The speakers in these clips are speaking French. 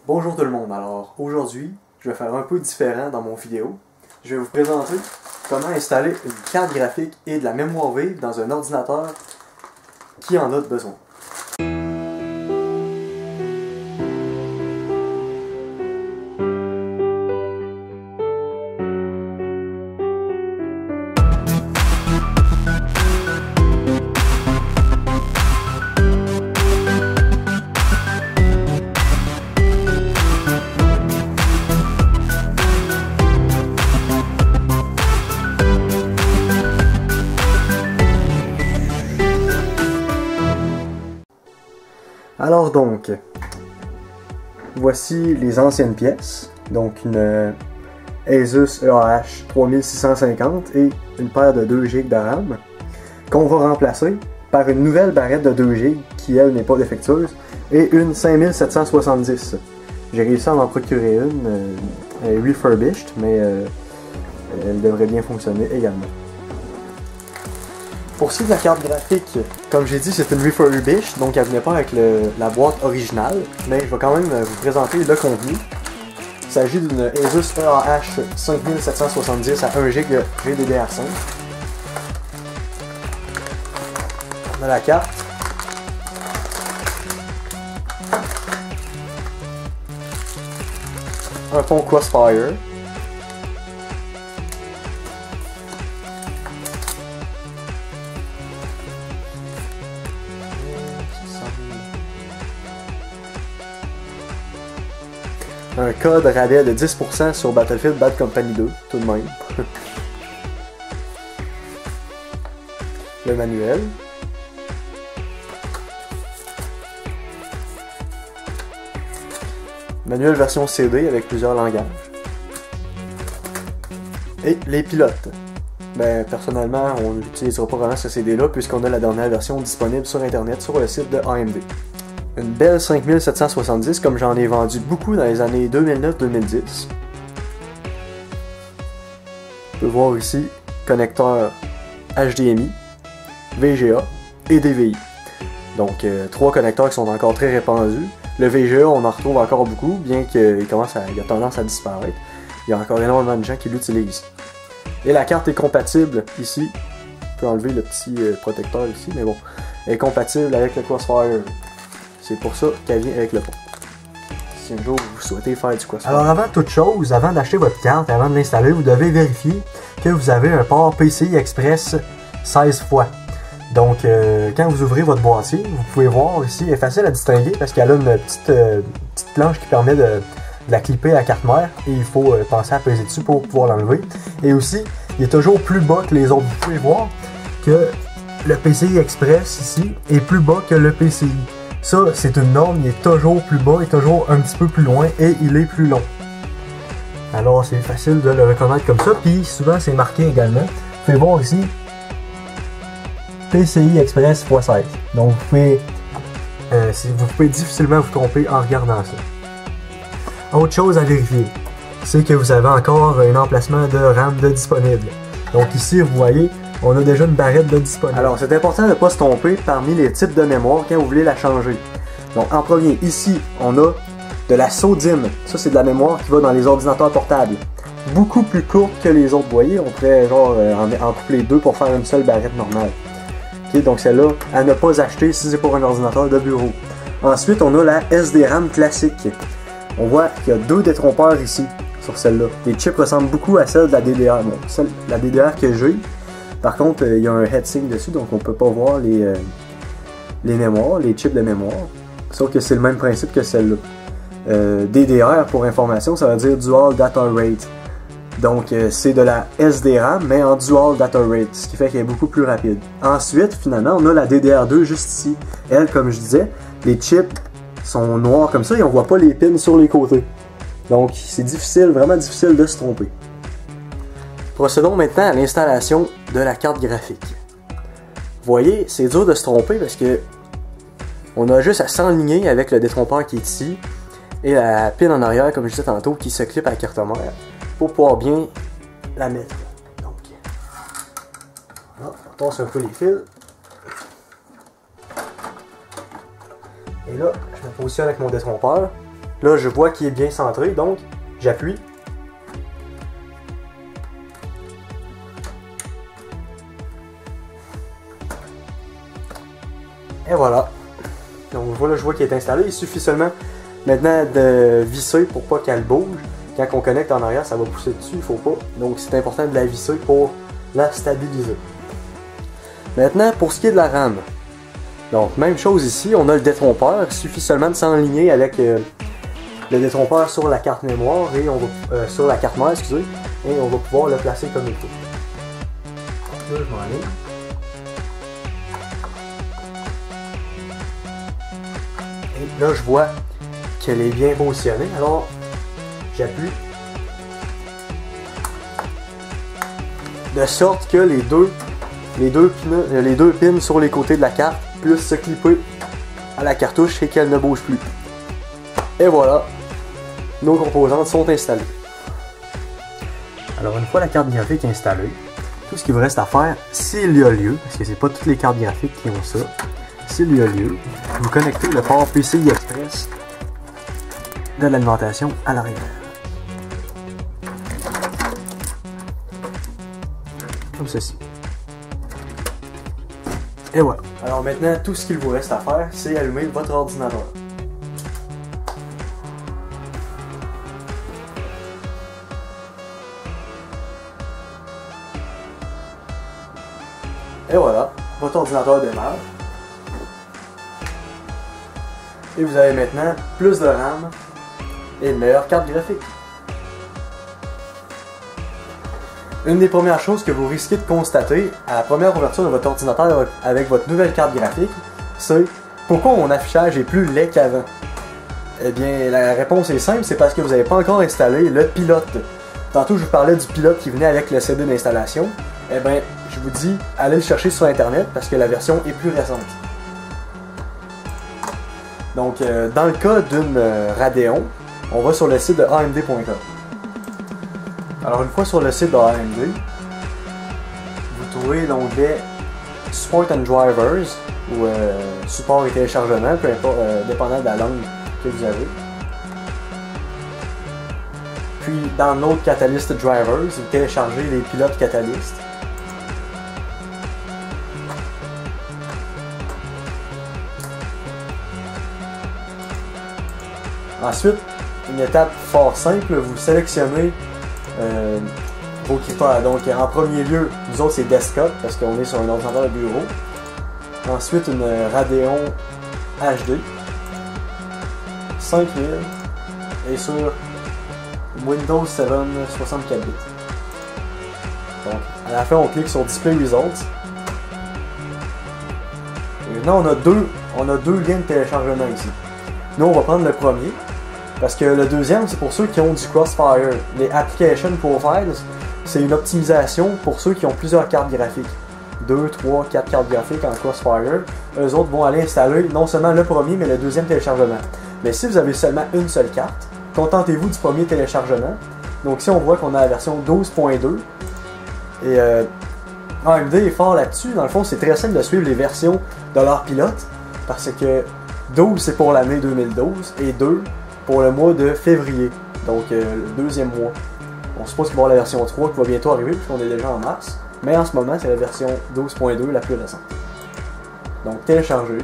Bonjour tout le monde, alors aujourd'hui je vais faire un peu différent dans mon vidéo. Je vais vous présenter comment installer une carte graphique et de la mémoire vive dans un ordinateur qui en a besoin. Alors donc, voici les anciennes pièces, donc une Asus EAH 3650 et une paire de 2 GB de RAM qu'on va remplacer par une nouvelle barrette de 2 GB qui elle n'est pas défectueuse et une 5770. J'ai réussi à m'en procurer une, elle est refurbished mais elle devrait bien fonctionner également. Pour ce qui est de la carte graphique, comme j'ai dit, c'est une refurbished, donc elle venait pas avec la boîte originale, mais je vais quand même vous présenter le contenu. Il s'agit d'une Asus EAH 5770 à 1 GB de GDDR5. On a la carte. Un pont Crossfire. Un code rabais de 10% sur Battlefield Bad Company 2, tout de même. Le manuel. Manuel version CD avec plusieurs langages. Et les pilotes. Ben, personnellement, on n'utilisera pas vraiment ce CD-là puisqu'on a la dernière version disponible sur internet sur le site de AMD. Une belle 5770 comme j'en ai vendu beaucoup dans les années 2009-2010. On peut voir ici connecteur HDMI, VGA et DVI. Donc 3 connecteurs qui sont encore très répandus. Le VGA on en retrouve encore beaucoup bien qu'il a tendance à disparaître. Il y a encore énormément de gens qui l'utilisent. Et la carte est compatible ici. On peut enlever le petit protecteur ici mais bon. Elle est compatible avec le Crossfire. C'est pour ça qu'elle vient avec le pont. Si un jour vous souhaitez faire du Crossfire. Alors avant toute chose, avant d'acheter votre carte, avant de l'installer, vous devez vérifier que vous avez un port PCI Express 16 fois. Donc quand vous ouvrez votre boîtier, vous pouvez voir ici, elle est facile à distinguer parce qu'elle a une petite planche qui permet de la clipper à la carte mère et il faut penser à peser dessus pour pouvoir l'enlever. Et aussi, il est toujours plus bas que les autres. Vous pouvez voir que le PCI Express ici est plus bas que le PCI. Ça, c'est une norme, il est toujours plus bas, il est toujours un petit peu plus loin et il est plus long. Alors, c'est facile de le reconnaître comme ça, puis souvent c'est marqué également. Vous pouvez voir ici, PCI Express x16. Donc, vous pouvez difficilement vous tromper en regardant ça. Autre chose à vérifier, c'est que vous avez encore un emplacement de RAM de disponible. Donc ici, vous voyez, on a déjà une barrette de disponible. Alors, c'est important de ne pas se tromper parmi les types de mémoire quand vous voulez la changer. Donc, en premier, ici, on a de la SODIMM. Ça, c'est de la mémoire qui va dans les ordinateurs portables. Beaucoup plus courte que les autres. Vous voyez, on pourrait genre en couper les deux pour faire une seule barrette normale. Okay, donc, celle-là, à ne pas acheter si c'est pour un ordinateur de bureau. Ensuite, on a la SDRAM classique. On voit qu'il y a 2 détrompeurs ici, sur celle-là. Les chips ressemblent beaucoup à celle de la DDR. Bon, la DDR que j'ai. Par contre, il y a un heatsink dessus, donc on ne peut pas voir les mémoires, les chips de mémoire. Sauf que c'est le même principe que celle-là. DDR, pour information, ça veut dire Dual Data Rate. Donc, c'est de la SDRAM, mais en Dual Data Rate, ce qui fait qu'elle est beaucoup plus rapide. Ensuite, finalement, on a la DDR2 juste ici. Elle, comme je disais, les chips sont noirs comme ça et on ne voit pas les pins sur les côtés. Donc, c'est difficile, vraiment difficile de se tromper. Procédons maintenant à l'installation de la carte graphique. Vous voyez, c'est dur de se tromper parce que on a juste à s'enligner avec le détrompeur qui est ici et la pin en arrière, comme je disais tantôt, qui se clip à la carte mère pour pouvoir bien la mettre. Donc, on tasse un peu les fils. Et là, je me positionne avec mon détrompeur. Là, je vois qu'il est bien centré, donc j'appuie. Et voilà. Donc voilà, je vois qu'il est installé. Il suffit seulement maintenant de visser pour pas qu'elle bouge. Quand on connecte en arrière, ça va pousser dessus, il faut pas. Donc c'est important de la visser pour la stabiliser. Maintenant, pour ce qui est de la RAM. Donc, même chose ici, on a le détrompeur. Il suffit seulement de s'enligner avec le détrompeur sur la carte mémoire et on va sur la carte mère, excusez, et on va pouvoir le placer comme il faut. Là, je m'en aligne. Et là, je vois qu'elle est bien positionnée. Alors, j'appuie. De sorte que les deux pins sur les côtés de la carte puissent se clipper à la cartouche et qu'elle ne bouge plus. Et voilà, nos composantes sont installées. Alors une fois la carte graphique installée, tout ce qu'il vous reste à faire, s'il y a lieu, parce que c'est pas toutes les cartes graphiques qui ont ça, s'il y a lieu, vous connectez le port PCI Express de l'alimentation à l'arrière. Comme ceci. Et voilà. Alors maintenant, tout ce qu'il vous reste à faire, c'est allumer votre ordinateur. Et voilà, votre ordinateur démarre. Et vous avez maintenant plus de RAM et une meilleure carte graphique. Une des premières choses que vous risquez de constater à la première ouverture de votre ordinateur avec votre nouvelle carte graphique, c'est pourquoi mon affichage est plus laid qu'avant. Eh bien, la réponse est simple, c'est parce que vous n'avez pas encore installé le pilote. Tantôt, je vous parlais du pilote qui venait avec le CD d'installation. Eh bien, je vous dis, allez le chercher sur Internet parce que la version est plus récente. Donc, dans le cas d'une Radeon, on va sur le site de AMD.com. Alors une fois sur le site de AMD, vous trouvez l'onglet Support and Drivers ou support et téléchargement, peu importe, dépendant de la langue que vous avez. Puis dans notre Catalyst Drivers, vous téléchargez les pilotes Catalyst. Ensuite, une étape fort simple, vous sélectionnez vos critères. Donc en premier lieu, nous autres c'est desktop parce qu'on est sur un ordinateur de bureau. Ensuite une Radeon HD 5000 et sur Windows 7 64 bits. Donc à la fin on clique sur Display Results. Et maintenant on a deux liens de téléchargement ici. Nous on va prendre le premier. Parce que le deuxième, c'est pour ceux qui ont du Crossfire. Les Application Profiles, c'est une optimisation pour ceux qui ont plusieurs cartes graphiques. 2, 3, 4 cartes graphiques en Crossfire. Eux autres vont aller installer non seulement le premier, mais le deuxième téléchargement. Mais si vous avez seulement une seule carte, contentez-vous du premier téléchargement. Donc si on voit qu'on a la version 12.2, et AMD est fort là-dessus. Dans le fond, c'est très simple de suivre les versions de leur pilote, parce que 12 c'est pour l'année 2012, et 2 pour le mois de février, donc le deuxième mois. On suppose qu'il va y avoir la version 3 qui va bientôt arriver, puisqu'on est déjà en mars. Mais en ce moment, c'est la version 12.2 la plus récente. Donc télécharger.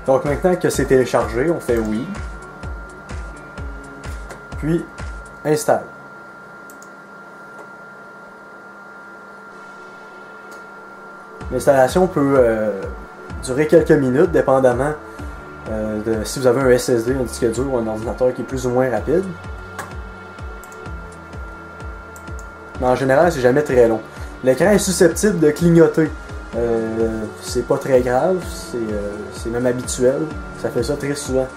Donc maintenant que c'est téléchargé, on fait oui. Puis installe. L'installation peut durer quelques minutes, dépendamment de si vous avez un SSD, un disque dur ou un ordinateur qui est plus ou moins rapide. Mais en général, c'est jamais très long. L'écran est susceptible de clignoter. C'est pas très grave, c'est même habituel. Ça fait ça très souvent.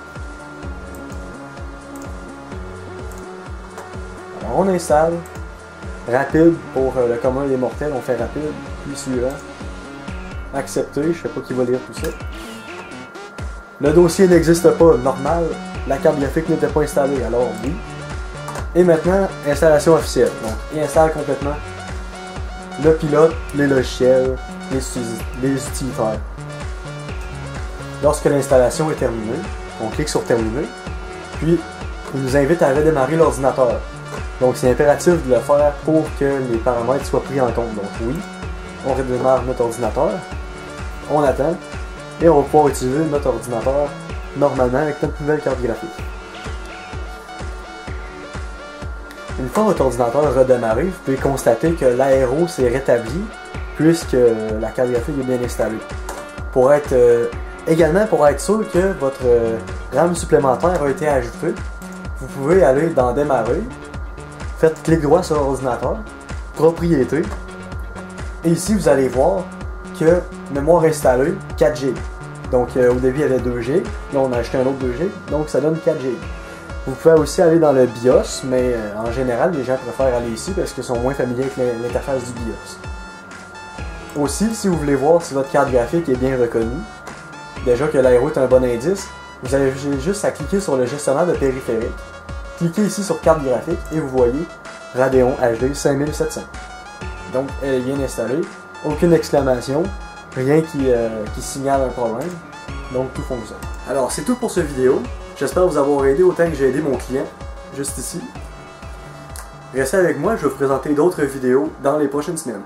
Alors on installe. Rapide pour le commun des mortels, on fait rapide. Puis suivant. Accepter, je sais pas qui va lire tout ça. Le dossier n'existe pas, normal. La carte graphique n'était pas installée, alors oui. Et maintenant, installation officielle. Donc, il installe complètement le pilote, les logiciels, les utilitaires. Lorsque l'installation est terminée, on clique sur terminer, puis il nous invite à redémarrer l'ordinateur. Donc c'est impératif de le faire pour que les paramètres soient pris en compte. Donc oui, on redémarre notre ordinateur, on attend, et on va pouvoir utiliser notre ordinateur normalement avec notre nouvelle carte graphique. Une fois votre ordinateur redémarré, vous pouvez constater que l'aéro s'est rétabli puisque la carte graphique est bien installée. Également, pour être sûr que votre RAM supplémentaire a été ajoutée, vous pouvez aller dans Démarrer, faites clic droit sur l'ordinateur, Propriétés, et ici vous allez voir que mémoire installée 4 GB. Donc au début il y avait 2 GB, là on a ajouté un autre 2 GB, donc ça donne 4 GB. Vous pouvez aussi aller dans le BIOS, mais en général les gens préfèrent aller ici parce qu'ils sont moins familiers avec l'interface du BIOS. Aussi, si vous voulez voir si votre carte graphique est bien reconnue, déjà que l'aéro est un bon indice, vous avez juste à cliquer sur le gestionnaire de périphérique. Cliquez ici sur carte graphique et vous voyez Radeon HD 5700. Donc elle est bien installée, aucune exclamation, rien qui signale un problème, donc tout fonctionne. Alors c'est tout pour cette vidéo, j'espère vous avoir aidé autant que j'ai aidé mon client, juste ici. Restez avec moi, je vais vous présenter d'autres vidéos dans les prochaines semaines.